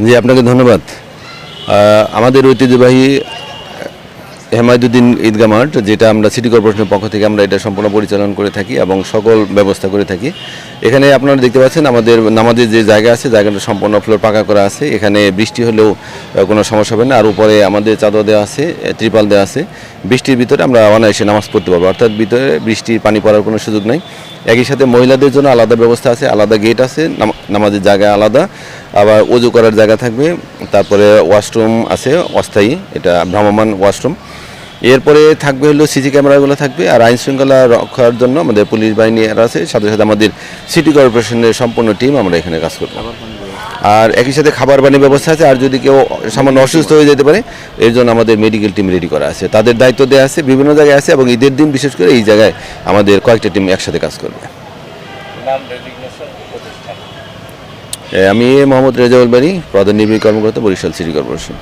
জি, আপনাকে ধন্যবাদ। আমাদের ঐতিহ্যবাহী হেমায়তুদ্দিন ঈদগাহ মাঠ, যেটা আমরা সিটি কর্পোরেশনের পক্ষ থেকে আমরা এটা সম্পূর্ণ পরিচালনা করে থাকি এবং সকল ব্যবস্থা করে থাকি। এখানে আপনারা দেখতে পাচ্ছেন আমাদের নামাজের যে জায়গা আছে, জায়গাটা সম্পূর্ণ ফ্লোর পাকা করা আছে। এখানে বৃষ্টি হলেও কোনো সমস্যা হবে না। আর উপরে আমাদের চাদর দেওয়া আছে, ত্রিপাল দেওয়া আছে। বৃষ্টির ভিতরে আমরা অনায়াসে নামাজ পড়তে পারবো, অর্থাৎ ভিতরে বৃষ্টির পানি পড়ার কোনো সুযোগ নাই। একই সাথে মহিলাদের জন্য আলাদা ব্যবস্থা আছে, আলাদা গেট আছে, নামাজের জায়গা আলাদা, আবার ওযু করার জায়গা থাকবে, তারপরে ওয়াশরুম আছে অস্থায়ী, এটা ভ্রাম্যমাণ ওয়াশরুম। এরপরে থাকবে হলো সিসি ক্যামেরাগুলো থাকবে, আর আইন শৃঙ্খলা রক্ষার জন্য আমাদের পুলিশ বাহিনী আছে, সাথে সাথে আমাদের সিটি কর্পোরেশনের সম্পূর্ণ টিম আমরা এখানে কাজ করব। আর একই সাথে খাবার পানির ব্যবস্থা আছে, আর যদি কেউ সামান্য অসুস্থ হয়ে যেতে পারে এর জন্য আমাদের মেডিকেল টিম রেডি করা আছে, তাদের দায়িত্ব দেওয়া আছে, বিভিন্ন জায়গায় আছে, এবং ঈদের দিন বিশেষ করে এই জায়গায় আমাদের কয়েকটা টিম একসাথে কাজ করবে। আমি মোহাম্মদ রেজাউল বারী, প্রধান নির্বাহী কর্মকর্তা, বরিশাল সিটি কর্পোরেশন।